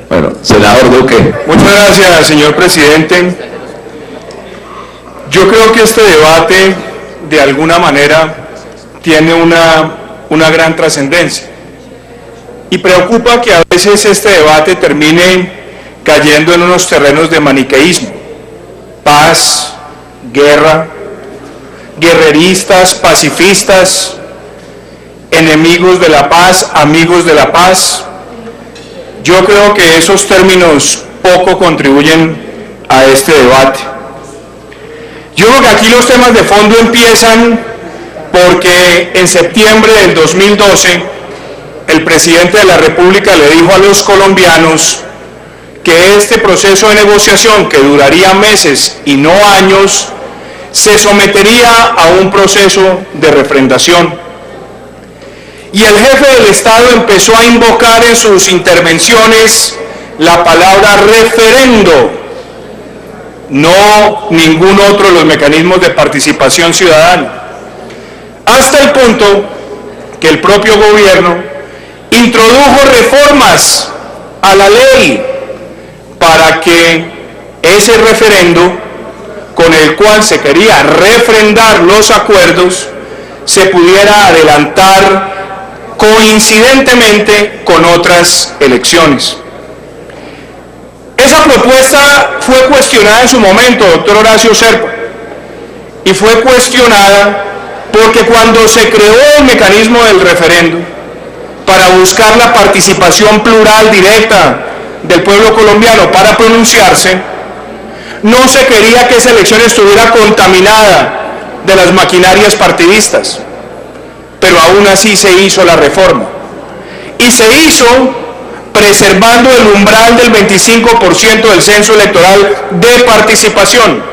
Bueno, senador Duque. Muchas gracias, señor presidente. Yo creo que este debate, de alguna manera, tiene una gran trascendencia. Y preocupa que a veces este debate termine cayendo en unos terrenos de maniqueísmo. Paz, guerra, guerreristas, pacifistas, enemigos de la paz, amigos de la paz. Yo creo que esos términos poco contribuyen a este debate. Yo creo que aquí los temas de fondo empiezan porque en septiembre del 2012 el presidente de la República le dijo a los colombianos que este proceso de negociación, que duraría meses y no años, se sometería a un proceso de refrendación. Y el jefe del Estado empezó a invocar en sus intervenciones la palabra referendo, no ningún otro de los mecanismos de participación ciudadana, hasta el punto que el propio gobierno introdujo reformas a la ley para que ese referendo, con el cual se quería refrendar los acuerdos, se pudiera adelantar coincidentemente con otras elecciones. Esa propuesta fue cuestionada en su momento, doctor Horacio Serpa, y fue cuestionada porque cuando se creó el mecanismo del referendo para buscar la participación plural directa del pueblo colombiano para pronunciarse, no se quería que esa elección estuviera contaminada de las maquinarias partidistas, pero aún así se hizo la reforma. Y se hizo preservando el umbral del 25% del censo electoral de participación.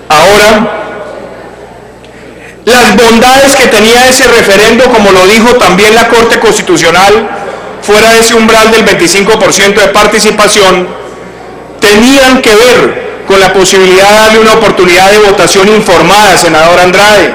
Ahora, las bondades que tenía ese referendo, como lo dijo también la Corte Constitucional, fuera de ese umbral del 25% de participación, tenían que ver con la posibilidad de darle una oportunidad de votación informada, senador Andrade,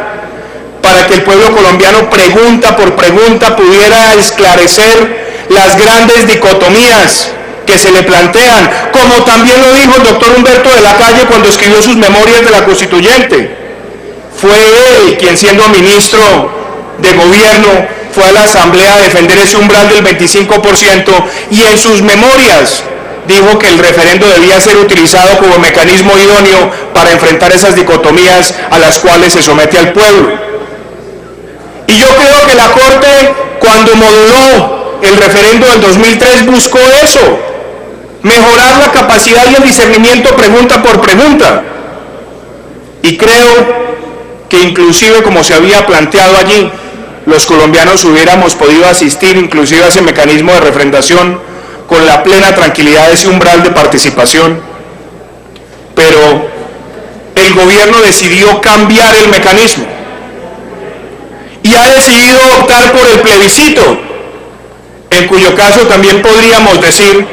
para que el pueblo colombiano pregunta por pregunta pudiera esclarecer las grandes dicotomías que se le plantean, como también lo dijo el doctor Humberto de la Calle cuando escribió sus memorias de la Constituyente. Fue él quien, siendo ministro de gobierno, fue a la Asamblea a defender ese umbral del 25% y en sus memorias dijo que el referendo debía ser utilizado como mecanismo idóneo para enfrentar esas dicotomías a las cuales se somete al pueblo. Y yo creo que la Corte, cuando moduló el referendo del 2003, buscó eso, mejorar la capacidad y el discernimiento pregunta por pregunta. Y creo que inclusive, como se había planteado allí, los colombianos hubiéramos podido asistir inclusive a ese mecanismo de refrendación con la plena tranquilidad de ese umbral de participación. Pero el gobierno decidió cambiar el mecanismo y ha decidido optar por el plebiscito, en cuyo caso también podríamos decir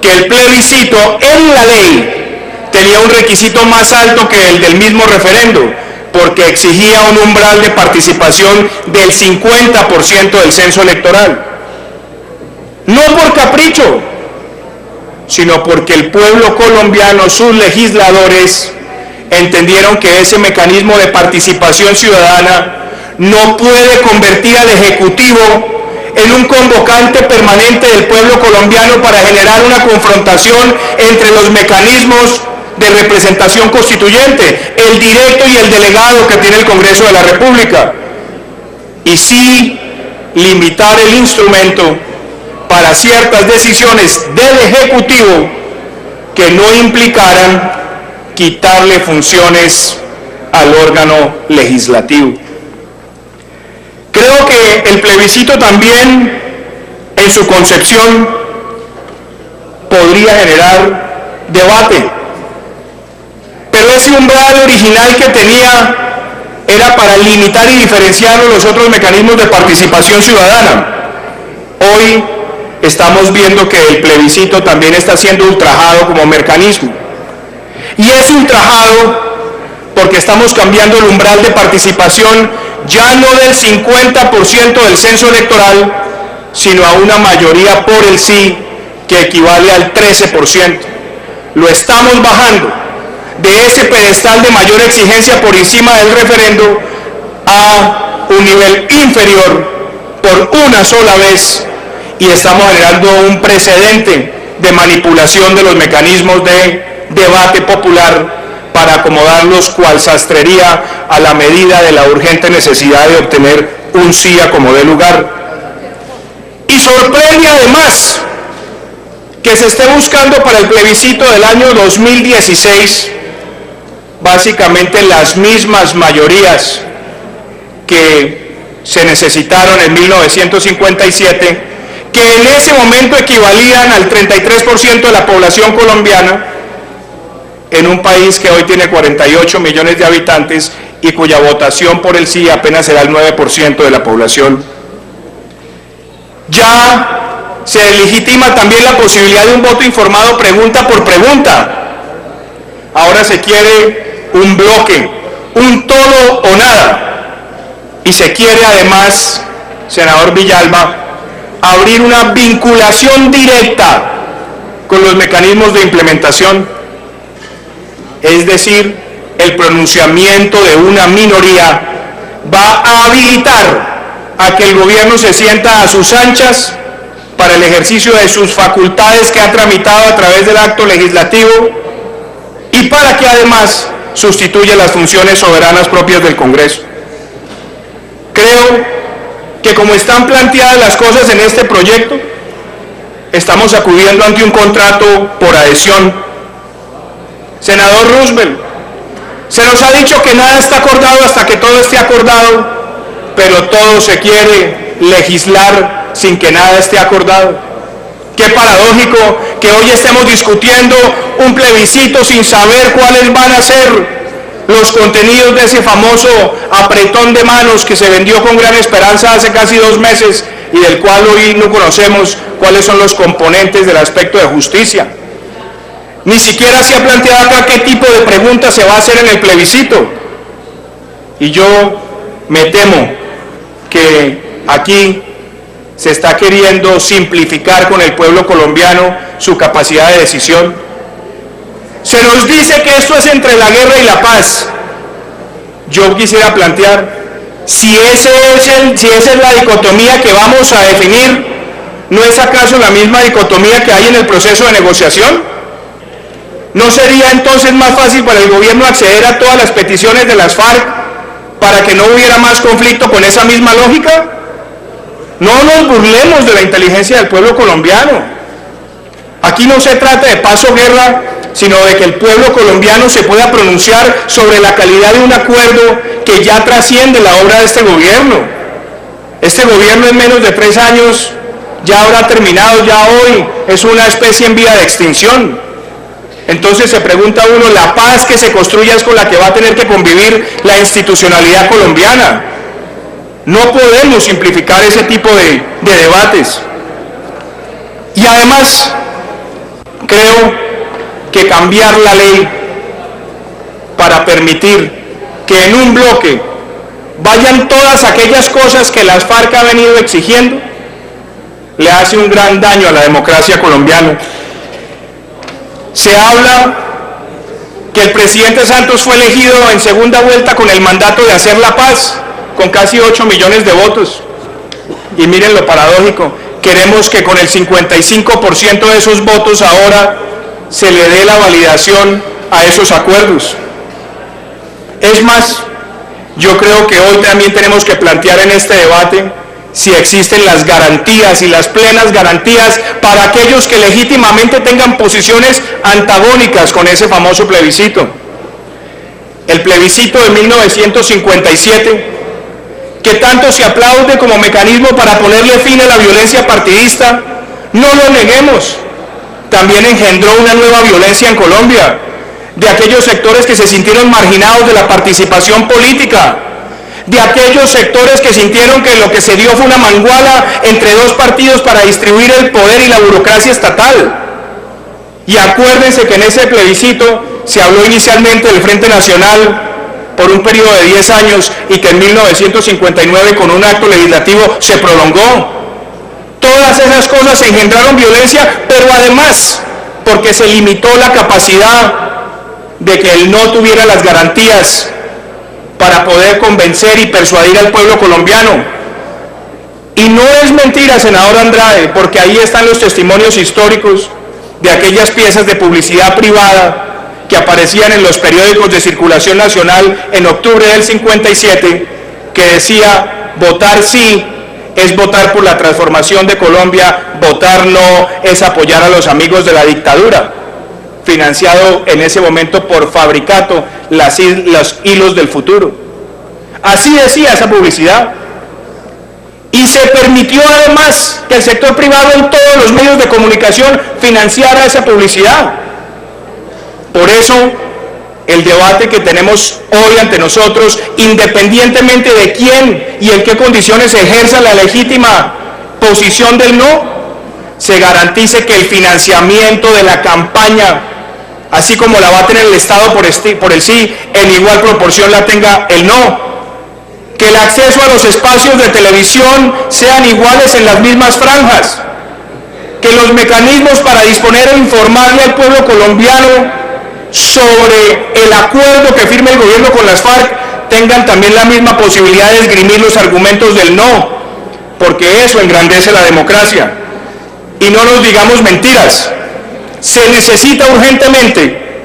que el plebiscito en la ley tenía un requisito más alto que el del mismo referendo, porque exigía un umbral de participación del 50% del censo electoral. No por capricho, sino porque el pueblo colombiano, sus legisladores, entendieron que ese mecanismo de participación ciudadana no puede convertir al Ejecutivo en un convocante permanente del pueblo colombiano para generar una confrontación entre los mecanismos de representación constituyente, el directo y el delegado que tiene el Congreso de la República, y sí limitar el instrumento para ciertas decisiones del Ejecutivo que no implicaran quitarle funciones al órgano legislativo. Creo que el plebiscito también, en su concepción, podría generar debate. Pero ese umbral original que tenía era para limitar y diferenciarlo de los otros mecanismos de participación ciudadana. Hoy estamos viendo que el plebiscito también está siendo ultrajado como mecanismo. Y es ultrajado porque estamos cambiando el umbral de participación ya no del 50% del censo electoral, sino a una mayoría por el sí que equivale al 13%. Lo estamos bajando de ese pedestal de mayor exigencia por encima del referendo a un nivel inferior por una sola vez, y estamos generando un precedente de manipulación de los mecanismos de debate popular para acomodarlos cual sastrería a la medida de la urgente necesidad de obtener un sí a como dé lugar. Y sorprende además que se esté buscando para el plebiscito del año 2016 básicamente las mismas mayorías que se necesitaron en 1957, que en ese momento equivalían al 33% de la población colombiana, en un país que hoy tiene 48 millones de habitantes y cuya votación por el sí apenas será el 9% de la población. Ya se legitima también la posibilidad de un voto informado pregunta por pregunta. Ahora se quiere un bloque, un todo o nada. Y se quiere además, senador Villalba, abrir una vinculación directa con los mecanismos de implementación. Es decir, el pronunciamiento de una minoría va a habilitar a que el gobierno se sienta a sus anchas para el ejercicio de sus facultades que ha tramitado a través del acto legislativo y para que además sustituya las funciones soberanas propias del Congreso. Creo que como están planteadas las cosas en este proyecto, estamos acudiendo ante un contrato por adhesión. Senador Roosevelt, se nos ha dicho que nada está acordado hasta que todo esté acordado, pero todo se quiere legislar sin que nada esté acordado. Qué paradójico que hoy estemos discutiendo un plebiscito sin saber cuáles van a ser los contenidos de ese famoso apretón de manos que se vendió con gran esperanza hace casi 2 meses y del cual hoy no conocemos cuáles son los componentes del aspecto de justicia. Ni siquiera se ha planteado acá qué tipo de preguntas se va a hacer en el plebiscito. Y yo me temo que aquí se está queriendo simplificar con el pueblo colombiano su capacidad de decisión. Se nos dice que esto es entre la guerra y la paz. Yo quisiera plantear, si esa es la dicotomía que vamos a definir, ¿no es acaso la misma dicotomía que hay en el proceso de negociación? ¿No sería entonces más fácil para el gobierno acceder a todas las peticiones de las FARC para que no hubiera más conflicto con esa misma lógica? No nos burlemos de la inteligencia del pueblo colombiano. Aquí no se trata de paz o guerra, sino de que el pueblo colombiano se pueda pronunciar sobre la calidad de un acuerdo que ya trasciende la obra de este gobierno. Este gobierno en menos de 3 años ya habrá terminado, ya hoy es una especie en vía de extinción. Entonces se pregunta uno, la paz que se construya es con la que va a tener que convivir la institucionalidad colombiana. No podemos simplificar ese tipo de debates. Y además, creo que cambiar la ley para permitir que en un bloque vayan todas aquellas cosas que las FARC ha venido exigiendo, le hace un gran daño a la democracia colombiana. Se habla que el presidente Santos fue elegido en segunda vuelta con el mandato de hacer la paz, con casi 8 millones de votos. Y miren lo paradójico, queremos que con el 55% de esos votos ahora se le dé la validación a esos acuerdos. Es más, yo creo que hoy también tenemos que plantear en este debate si existen las garantías y las plenas garantías para aquellos que legítimamente tengan posiciones antagónicas con ese famoso plebiscito. El plebiscito de 1957, que tanto se aplaude como mecanismo para ponerle fin a la violencia partidista, no lo neguemos, también engendró una nueva violencia en Colombia, de aquellos sectores que se sintieron marginados de la participación política, de aquellos sectores que sintieron que lo que se dio fue una manguala entre 2 partidos para distribuir el poder y la burocracia estatal. Y acuérdense que en ese plebiscito se habló inicialmente del Frente Nacional por un periodo de 10 años y que en 1959 con un acto legislativo se prolongó. todas esas cosas engendraron violencia, pero además porque se limitó la capacidad de que el no tuviera las garantías para poder convencer y persuadir al pueblo colombiano. Y no es mentira, senador Andrade, porque ahí están los testimonios históricos de aquellas piezas de publicidad privada que aparecían en los periódicos de circulación nacional en octubre del 57, que decía: votar sí es votar por la transformación de Colombia, votar no es apoyar a los amigos de la dictadura, financiado en ese momento por Fabricato, los hilos del futuro. Así decía esa publicidad. Y se permitió además que el sector privado en todos los medios de comunicación financiara esa publicidad. Por eso, el debate que tenemos hoy ante nosotros, independientemente de quién y en qué condiciones ejerza la legítima posición del no, se garantice que el financiamiento de la campaña, así como la va a tener el Estado por el sí, en igual proporción la tenga el no. Que el acceso a los espacios de televisión sean iguales en las mismas franjas. Que los mecanismos para disponer e informarle al pueblo colombiano sobre el acuerdo que firme el gobierno con las FARC tengan también la misma posibilidad de esgrimir los argumentos del no, porque eso engrandece la democracia. Y no nos digamos mentiras, se necesita urgentemente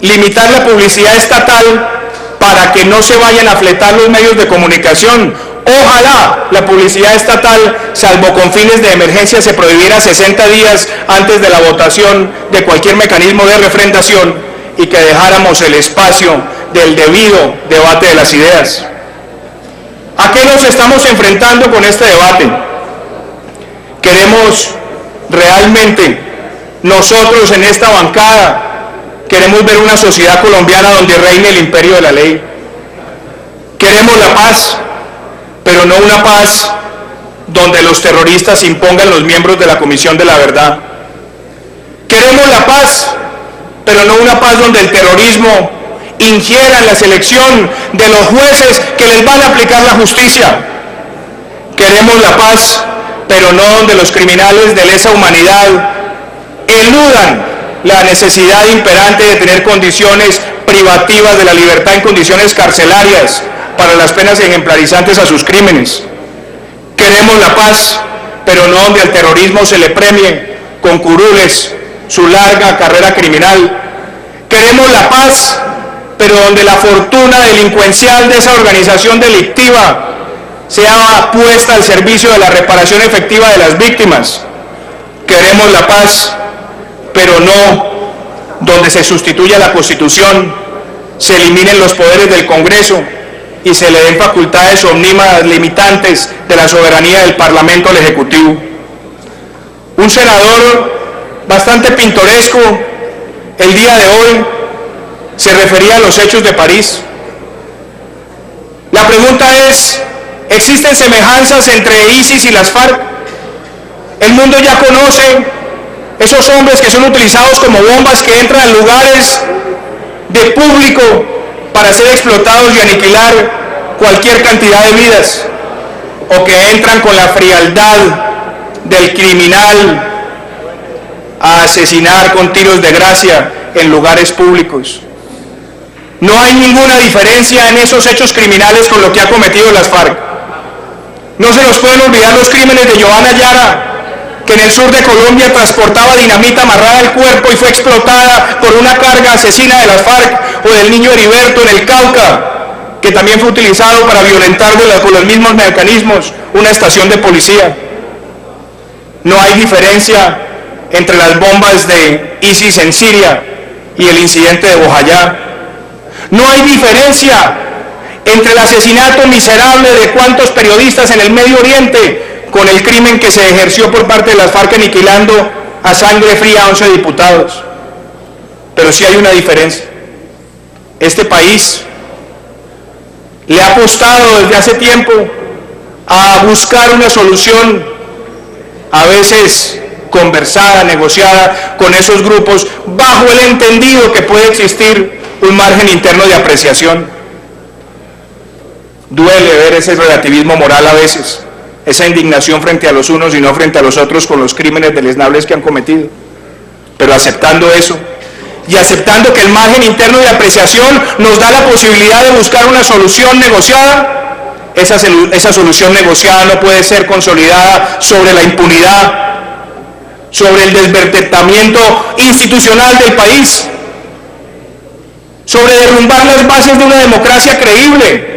limitar la publicidad estatal para que no se vayan a fletar los medios de comunicación. Ojalá la publicidad estatal, salvo con fines de emergencia, se prohibiera 60 días antes de la votación de cualquier mecanismo de refrendación y que dejáramos el espacio del debido debate de las ideas. ¿A qué nos estamos enfrentando con este debate? Queremos realmente, nosotros en esta bancada, queremos ver una sociedad colombiana donde reine el imperio de la ley. Queremos la paz, pero no una paz donde los terroristas impongan los miembros de la Comisión de la Verdad. Queremos la paz, pero no una paz donde el terrorismo ingiera en la selección de los jueces que les van a aplicar la justicia. Queremos la paz, pero no donde los criminales de lesa humanidad eludan la necesidad imperante de tener condiciones privativas de la libertad en condiciones carcelarias para las penas ejemplarizantes a sus crímenes. Queremos la paz, pero no donde al terrorismo se le premie con curules su larga carrera criminal. Queremos la paz, pero donde la fortuna delincuencial de esa organización delictiva sea puesta al servicio de la reparación efectiva de las víctimas. Queremos la paz, pero no donde se sustituya la Constitución, se eliminen los poderes del Congreso y se le den facultades omnímodas limitantes de la soberanía del Parlamento al Ejecutivo. Un senador bastante pintoresco el día de hoy se refería a los hechos de París. La pregunta es, ¿existen semejanzas entre ISIS y las FARC? El mundo ya conoce esos hombres que son utilizados como bombas que entran a lugares de público para ser explotados y aniquilar cualquier cantidad de vidas, o que entran con la frialdad del criminal a asesinar con tiros de gracia en lugares públicos. No hay ninguna diferencia en esos hechos criminales con lo que ha cometido las FARC. No se nos pueden olvidar los crímenes de Joana Yara, que en el sur de Colombia transportaba dinamita amarrada al cuerpo y fue explotada por una carga asesina de las FARC, o del niño Heriberto en el Cauca, que también fue utilizado para violentar con los mismos mecanismos una estación de policía. No hay diferencia entre las bombas de ISIS en Siria y el incidente de Bojayá. No hay diferencia entre el asesinato miserable de cuantos periodistas en el Medio Oriente con el crimen que se ejerció por parte de las FARC aniquilando a sangre fría a 11 diputados. Pero sí hay una diferencia. Este país le ha apostado desde hace tiempo a buscar una solución, a veces conversada, negociada con esos grupos, bajo el entendido que puede existir un margen interno de apreciación. Duele ver ese relativismo moral a veces esa indignación frente a los unos y no frente a los otros con los crímenes deleznables que han cometido. Pero aceptando eso, y aceptando que el margen interno de apreciación nos da la posibilidad de buscar una solución negociada, esa solución negociada no puede ser consolidada sobre la impunidad, sobre el desvertebramiento institucional del país, sobre derrumbar las bases de una democracia creíble,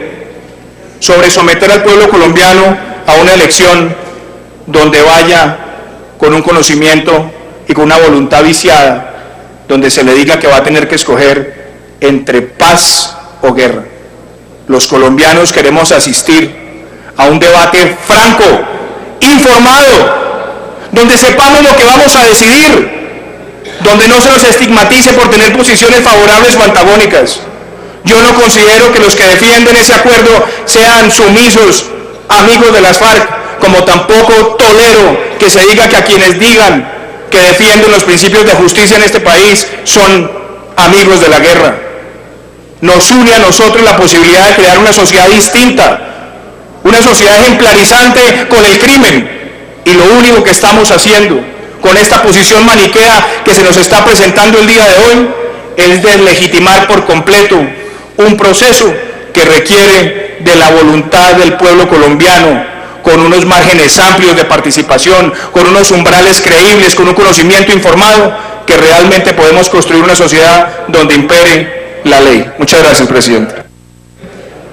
sobre someter al pueblo colombiano a una elección donde vaya con un conocimiento y con una voluntad viciada, donde se le diga que va a tener que escoger entre paz o guerra. Los colombianos queremos asistir a un debate franco, informado, donde sepamos lo que vamos a decidir, donde no se nos estigmatice por tener posiciones favorables o antagónicas. Yo no considero que los que defienden ese acuerdo sean sumisos amigos de las FARC, como tampoco tolero que se diga que a quienes digan que defienden los principios de justicia en este país son amigos de la guerra. Nos une a nosotros la posibilidad de crear una sociedad distinta, una sociedad ejemplarizante con el crimen, y lo único que estamos haciendo con esta posición maniquea que se nos está presentando el día de hoy es deslegitimar por completo un proceso que requiere de la voluntad del pueblo colombiano, con unos márgenes amplios de participación, con unos umbrales creíbles, con un conocimiento informado, que realmente podemos construir una sociedad donde impere la ley. Muchas gracias, presidente.